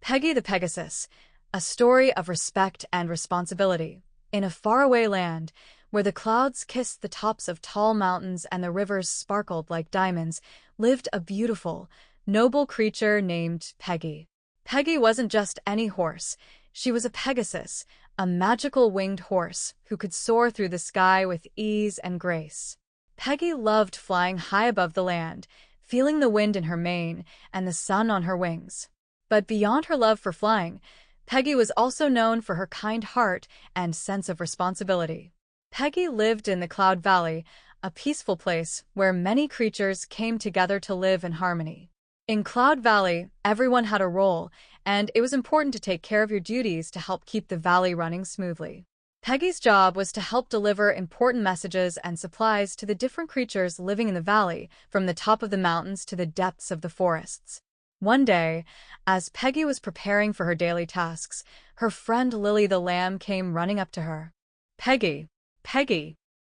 Peggy the Pegasus, a story of respect and responsibility. In a faraway land, where the clouds kissed the tops of tall mountains and the rivers sparkled like diamonds, lived a beautiful, noble creature named Peggy. Peggy wasn't just any horse. She was a Pegasus, a magical winged horse who could soar through the sky with ease and grace. Peggy loved flying high above the land, feeling the wind in her mane and the sun on her wings. But beyond her love for flying, Peggy was also known for her kind heart and sense of responsibility. Peggy lived in the Cloud Valley, a peaceful place where many creatures came together to live in harmony. In Cloud Valley, everyone had a role, and it was important to take care of your duties to help keep the valley running smoothly. Peggy's job was to help deliver important messages and supplies to the different creatures living in the valley, from the top of the mountains to the depths of the forests. One day, as Peggy was preparing for her daily tasks, her friend Lily the lamb came running up to her. Peggy,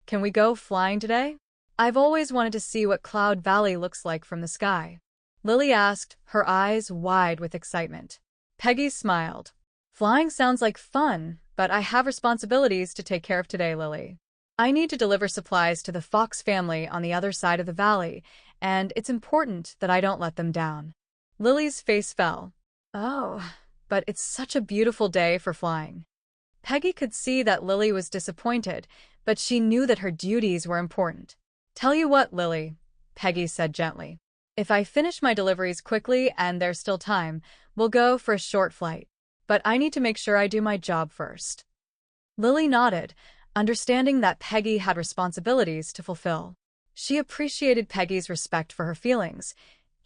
can we go flying today? I've always wanted to see what Cloud Valley looks like from the sky. Lily asked, her eyes wide with excitement. Peggy smiled. Flying sounds like fun, but I have responsibilities to take care of today, Lily. I need to deliver supplies to the fox family on the other side of the valley, and it's important that I don't let them down. Lily's face fell. Oh, but it's such a beautiful day for flying. Peggy could see that Lily was disappointed, but she knew that her duties were important. Tell you what, Lily, Peggy said gently. If I finish my deliveries quickly and there's still time, we'll go for a short flight. But I need to make sure I do my job first. Lily nodded, understanding that Peggy had responsibilities to fulfill. She appreciated Peggy's respect for her feelings,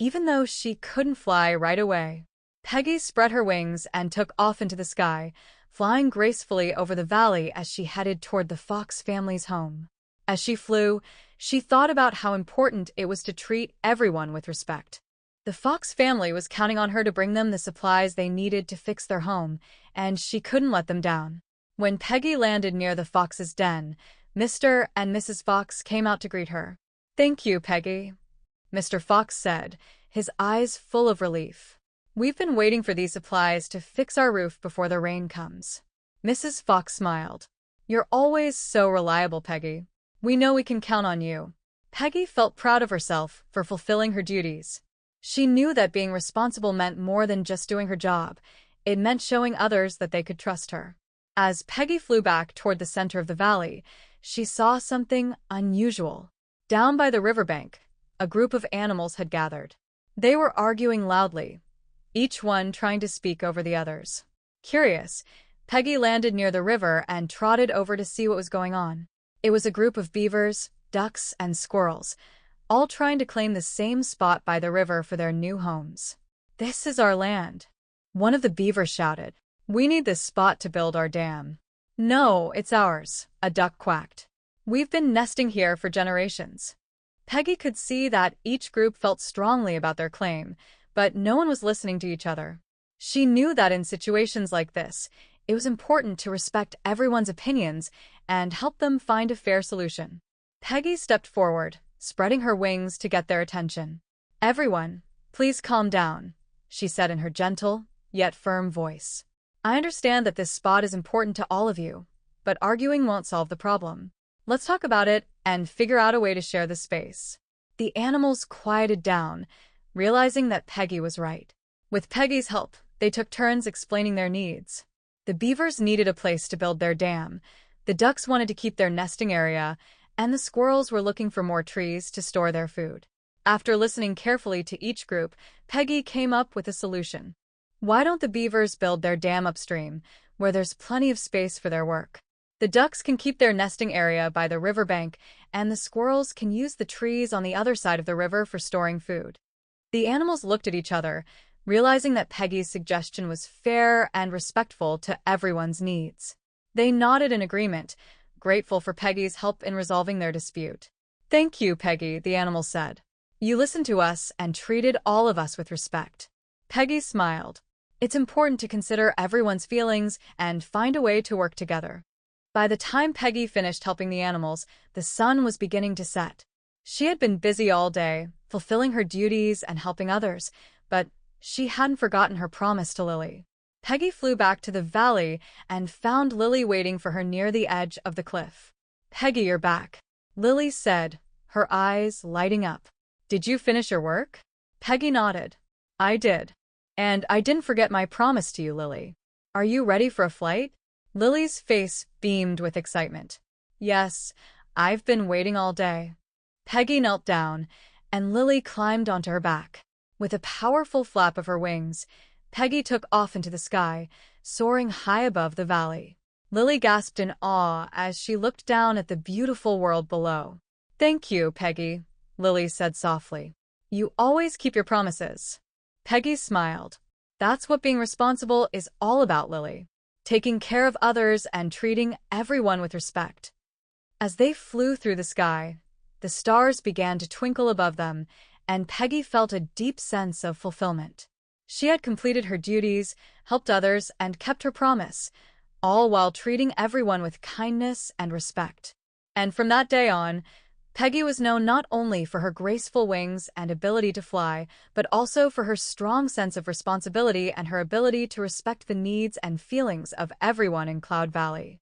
even though she couldn't fly right away. Peggy spread her wings and took off into the sky, flying gracefully over the valley as she headed toward the fox family's home. As she flew, she thought about how important it was to treat everyone with respect. The fox family was counting on her to bring them the supplies they needed to fix their home, and she couldn't let them down. When Peggy landed near the fox's den, Mr. and Mrs. Fox came out to greet her. "Thank you, Peggy," Mr. Fox said, his eyes full of relief. "We've been waiting for these supplies to fix our roof before the rain comes." Mrs. Fox smiled. "You're always so reliable, Peggy. We know we can count on you." Peggy felt proud of herself for fulfilling her duties. She knew that being responsible meant more than just doing her job. It meant showing others that they could trust her. As Peggy flew back toward the center of the valley, she saw something unusual. Down by the riverbank, a group of animals had gathered. They were arguing loudly, each one trying to speak over the others. Curious, Peggy landed near the river and trotted over to see what was going on. It was a group of beavers, ducks, and squirrels, all trying to claim the same spot by the river for their new homes. "This is our land," one of the beavers shouted. "We need this spot to build our dam." "No, it's ours," a duck quacked. "We've been nesting here for generations." Peggy could see that each group felt strongly about their claim, but no one was listening to each other. She knew that in situations like this, it was important to respect everyone's opinions and help them find a fair solution. Peggy stepped forward, spreading her wings to get their attention. "Everyone, please calm down," she said in her gentle, yet firm voice. "I understand that this spot is important to all of you, but arguing won't solve the problem. Let's talk about it and figure out a way to share the space." The animals quieted down, realizing that Peggy was right. With Peggy's help, they took turns explaining their needs. The beavers needed a place to build their dam, the ducks wanted to keep their nesting area, and the squirrels were looking for more trees to store their food. After listening carefully to each group, Peggy came up with a solution. Why don't the beavers build their dam upstream, where there's plenty of space for their work? The ducks can keep their nesting area by the riverbank, and the squirrels can use the trees on the other side of the river for storing food. The animals looked at each other, realizing that Peggy's suggestion was fair and respectful to everyone's needs. They nodded in agreement, grateful for Peggy's help in resolving their dispute. "Thank you, Peggy," the animal said. "You listened to us and treated all of us with respect." Peggy smiled. It's important to consider everyone's feelings and find a way to work together. By the time Peggy finished helping the animals, the sun was beginning to set. She had been busy all day, fulfilling her duties and helping others, but she hadn't forgotten her promise to Lily. Peggy flew back to the valley and found Lily waiting for her near the edge of the cliff. "Peggy, you're back," Lily said, her eyes lighting up. "Did you finish your work?" Peggy nodded. "I did. And I didn't forget my promise to you, Lily. Are you ready for a flight?" Lily's face beamed with excitement. "Yes, I've been waiting all day." Peggy knelt down, and Lily climbed onto her back. With a powerful flap of her wings, Peggy took off into the sky, soaring high above the valley. Lily gasped in awe as she looked down at the beautiful world below. "Thank you, Peggy," Lily said softly. "You always keep your promises." Peggy smiled. "That's what being responsible is all about, Lily. Taking care of others and treating everyone with respect." As they flew through the sky, the stars began to twinkle above them, and Peggy felt a deep sense of fulfillment. She had completed her duties, helped others, and kept her promise, all while treating everyone with kindness and respect. And from that day on, Peggy was known not only for her graceful wings and ability to fly, but also for her strong sense of responsibility and her ability to respect the needs and feelings of everyone in Cloud Valley.